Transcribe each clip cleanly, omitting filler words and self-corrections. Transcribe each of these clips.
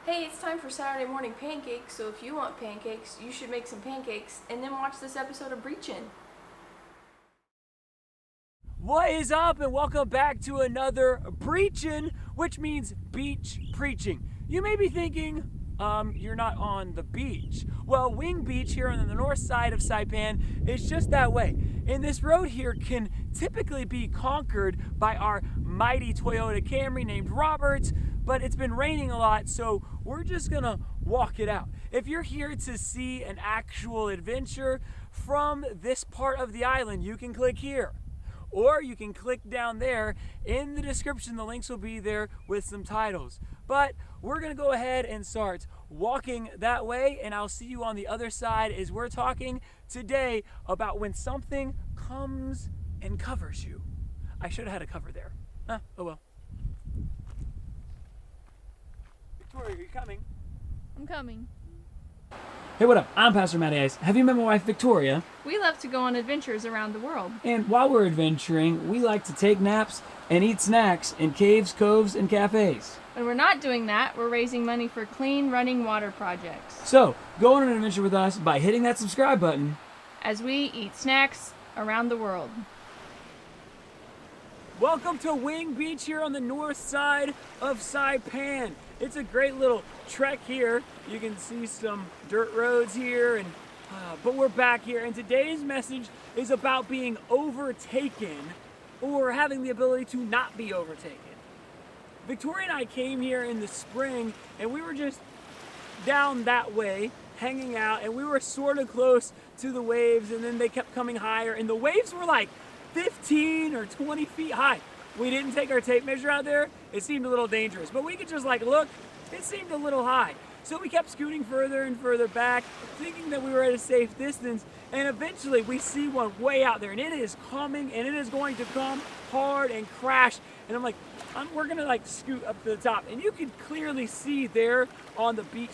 Hey, it's time for Saturday morning pancakes, so if you want pancakes, you should make some pancakes and then watch this episode of Breachin. What is up, and welcome back to another Breachin, which means beach preaching. You may be thinking, you're not on the beach. Well, Wing Beach here on the north side of Saipan is just that way. And this road here can typically be conquered by our mighty Toyota Camry named Roberts, but it's been raining a lot, so we're just gonna walk it out. If you're here to see an actual adventure from this part of the island, you can click here. Or you can click down there. In the description, the links will be there with some titles. But we're gonna go ahead and start walking that way, and I'll see you on the other side as we're talking today about when something comes and covers you. I should have had a cover there. Oh well. Victoria, are you coming? I'm coming. Hey, what up? I'm Pastor Mattie Ice. Have you met my wife, Victoria? We love to go on adventures around the world. And while we're adventuring, we like to take naps and eat snacks in caves, coves, and cafes. When we're not doing that, we're raising money for clean running water projects. So, go on an adventure with us by hitting that subscribe button as we eat snacks around the world. Welcome to Wing Beach here on the north side of Saipan. It's a great little trek here. You can see some dirt roads here, but we're back here, and today's message is about being overtaken or having the ability to not be overtaken. Victoria and I came here in the spring, and we were just down that way hanging out, and we were sort of close to the waves, and then they kept coming higher, and the waves were like 15 or 20 feet high. We didn't take our tape measure out there. It seemed a little dangerous, but we could just look, it seemed a little high. So we kept scooting further and further back, thinking that we were at a safe distance, and eventually we see one way out there, and it is coming, and it is going to come hard and crash. And I'm like, we're gonna scoot up to the top, and you can clearly see there on the beach.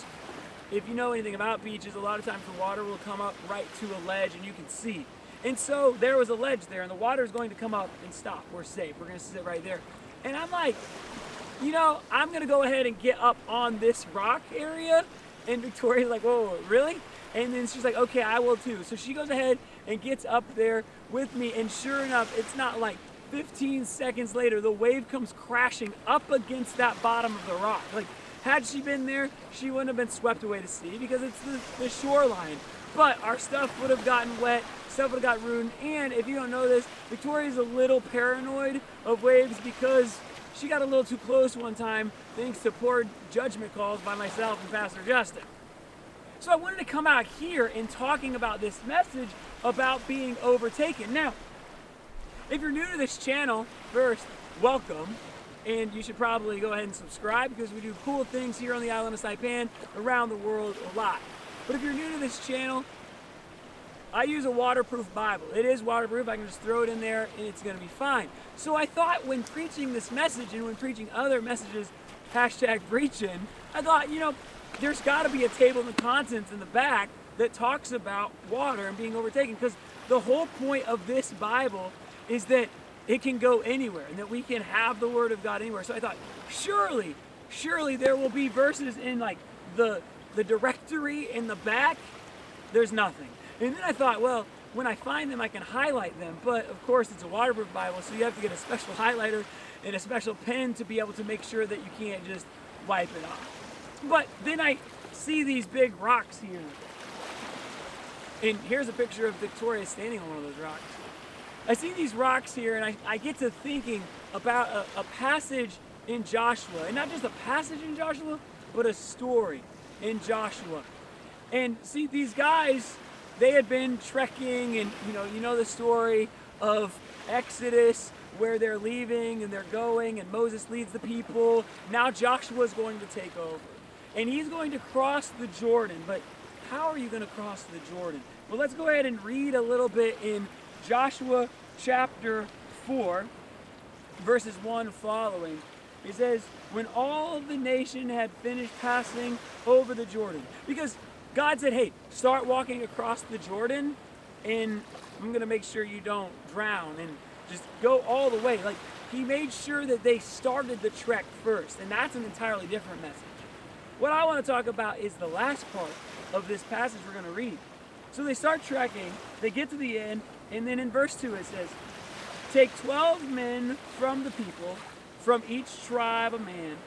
If you know anything about beaches, a lot of times the water will come up right to a ledge, and you can see. And so there was a ledge there, and the water is going to come up and stop. We're safe. We're going to sit right there. And I'm like, I'm going to go ahead and get up on this rock area. And Victoria's like, whoa, really? And then she's like, okay, I will too. So she goes ahead and gets up there with me. And sure enough, it's not 15 seconds later, the wave comes crashing up against that bottom of the rock. Had she been there, she wouldn't have been swept away to sea because it's the shoreline. But our stuff would have gotten wet, stuff would have got ruined, and if you don't know this, Victoria's a little paranoid of waves because she got a little too close one time thanks to poor judgment calls by myself and Pastor Justin. So I wanted to come out here and talking about this message about being overtaken. Now, if you're new to this channel, first, welcome. And you should probably go ahead and subscribe because we do cool things here on the island of Saipan, around the world a lot. But if you're new to this channel, I use a waterproof Bible. It is waterproof. I can just throw it in there and it's going to be fine. So I thought when preaching this message and when preaching other messages, #Breachin, I thought, there's got to be a table of contents in the back that talks about water and being overtaken, because the whole point of this Bible is that it can go anywhere and that we can have the Word of God anywhere. So I thought, surely there will be verses in the directory in the back. There's nothing. And then I thought, well, when I find them, I can highlight them. But of course, it's a waterproof Bible, so you have to get a special highlighter and a special pen to be able to make sure that you can't just wipe it off. But then I see these big rocks here. And here's a picture of Victoria standing on one of those rocks. I see these rocks here, and I get to thinking about a passage in Joshua. And not just a passage in Joshua, but a story in Joshua. And see, these guys, they had been trekking, and you know the story of Exodus, where they're leaving and they're going, and Moses leads the people. Now Joshua's going to take over, and he's going to cross the Jordan. But how are you going to cross the Jordan? Well, let's go ahead and read a little bit in Joshua chapter 4, verses 1 following. It says, when all the nation had finished passing over the Jordan. Because God said, hey, start walking across the Jordan, and I'm going to make sure you don't drown, and just go all the way. He made sure that they started the trek first, and that's an entirely different message. What I want to talk about is the last part of this passage we're going to read. So they start trekking, they get to the end, and then in verse 2 it says, "Take 12 men from the people, from each tribe a man,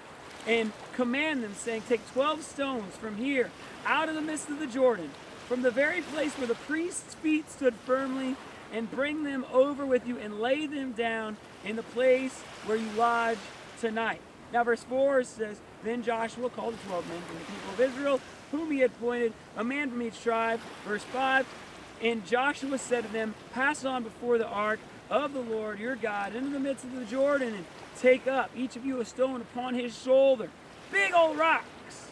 and command them, saying, take 12 stones from here, out of the midst of the Jordan, from the very place where the priest's feet stood firmly, and bring them over with you, and lay them down in the place where you lodge tonight." Now verse 4 says, "Then Joshua called the 12 men from the people of Israel, whom he had appointed, a man from each tribe." Verse 5, "And Joshua said to them, pass on before the ark of the Lord your God into the midst of the Jordan, and take up, each of you, a stone upon his shoulder." Big old rocks.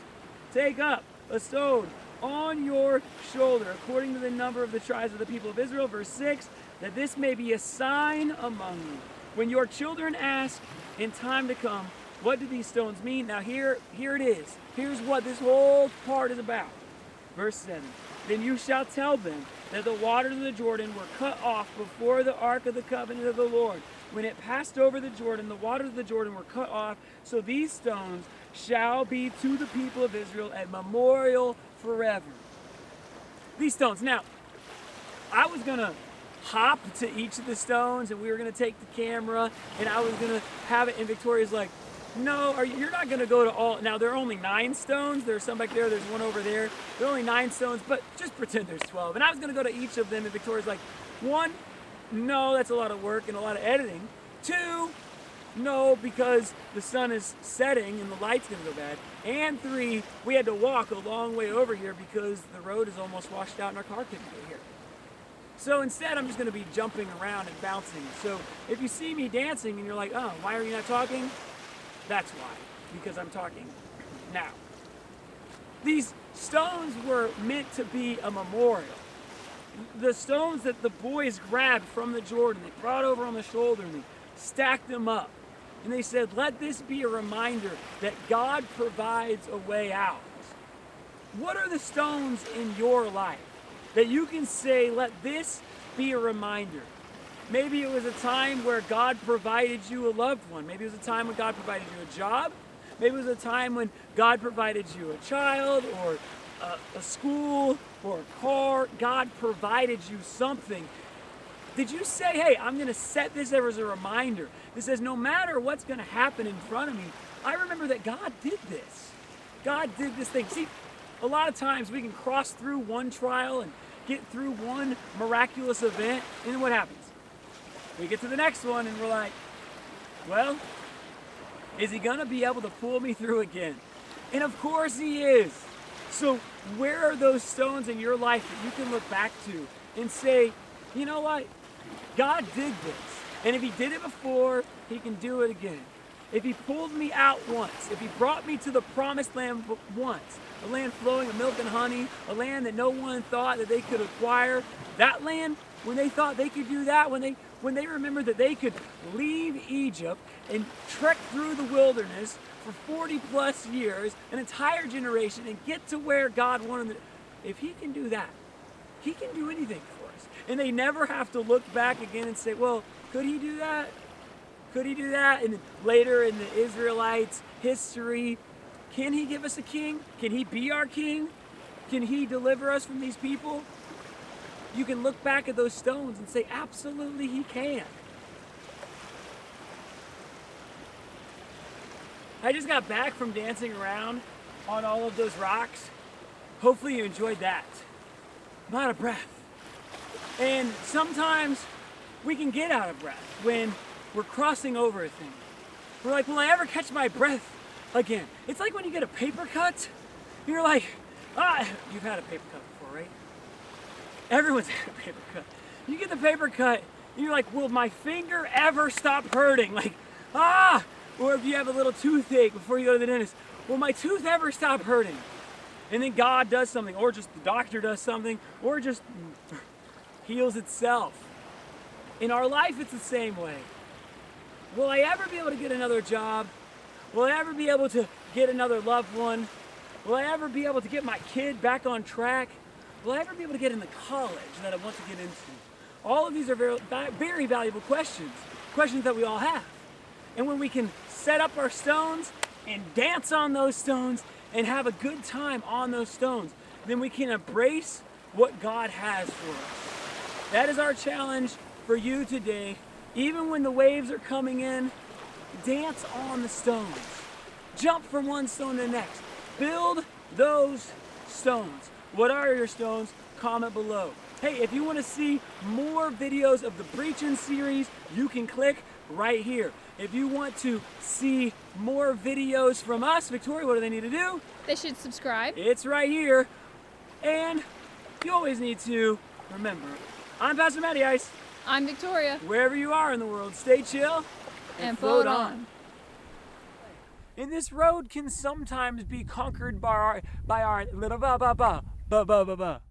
"Take up a stone on your shoulder, according to the number of the tribes of the people of Israel." Verse 6, "That this may be a sign among you. When your children ask in time to come, what do these stones mean?" Now here it is. Here's what this whole part is about. Verse 7, "Then you shall tell them that the waters of the Jordan were cut off before the ark of the covenant of the Lord. When it passed over the Jordan, the waters of the Jordan were cut off. So these stones shall be to the people of Israel a memorial forever." These stones. Now, I was going to hop to each of the stones, and we were going to take the camera, and I was going to have it, and Victoria's like, "No, you're not going to go to all." Now, there are only 9 stones. There's some back there. There's one over there. There are only 9 stones, but just pretend there's 12. And I was going to go to each of them, and Victoria's like, 1, no, that's a lot of work and a lot of editing. 2, no, because the sun is setting and the light's going to go bad. And 3, we had to walk a long way over here because the road is almost washed out and our car couldn't get here. So instead, I'm just going to be jumping around and bouncing. So if you see me dancing and you're like, "Oh, why are you not talking?" That's why, because I'm talking now. These stones were meant to be a memorial. The stones that the boys grabbed from the Jordan, they brought over on the shoulder and they stacked them up. And they said, let this be a reminder that God provides a way out. What are the stones in your life that you can say, let this be a reminder? Maybe it was a time where God provided you a loved one. Maybe it was a time when God provided you a job. Maybe it was a time when God provided you a child or a school or a car. God provided you something. Did you say, hey, I'm going to set this there as a reminder that says no matter what's going to happen in front of me, I remember that God did this. God did this thing. See, a lot of times we can cross through one trial and get through one miraculous event, and then what happens? We get to the next one and we're like, well, is he going to be able to pull me through again? And of course he is. So where are those stones in your life that you can look back to and say, you know what? God did this. And if he did it before, he can do it again. If he pulled me out once, if he brought me to the promised land once, a land flowing with milk and honey, a land that no one thought that they could acquire, that land, when they thought they could do that, when they remembered that they could leave Egypt and trek through the wilderness for 40 plus years, an entire generation, and get to where God wanted them, if he can do that, he can do anything for us. And they never have to look back again and say, well, could he do that? Could he do that? And later in the Israelites' history, can he give us a king? Can he be our king? Can he deliver us from these people? You can look back at those stones and say, absolutely he can. I just got back from dancing around on all of those rocks. Hopefully you enjoyed that. I'm out of breath. And sometimes we can get out of breath when we're crossing over a thing. We're like, will I ever catch my breath again? It's like when you get a paper cut. You're like, you've had a paper cut before, right? Everyone's had a paper cut. You get the paper cut, and you're like, will my finger ever stop hurting? Like, Or if you have a little toothache before you go to the dentist, will my tooth ever stop hurting? And then God does something, or just the doctor does something, or just heals itself. In our life, it's the same way. Will I ever be able to get another job? Will I ever be able to get another loved one? Will I ever be able to get my kid back on track? Will I ever be able to get into college that I want to get into? All of these are very, very valuable questions that we all have. And when we can set up our stones and dance on those stones and have a good time on those stones, then we can embrace what God has for us. That is our challenge for you today. Even when the waves are coming in, dance on the stones. Jump from one stone to the next. Build those stones. What are your stones? Comment below. Hey, if you want to see more videos of the Breachin series, you can click right here. If you want to see more videos from us, Victoria, what do they need to do? They should subscribe. It's right here. And you always need to remember, I'm Pastor Mattie Ice. I'm Victoria. Wherever you are in the world, stay chill And float on. And this road can sometimes be conquered by our little ba ba ba ba ba ba ba.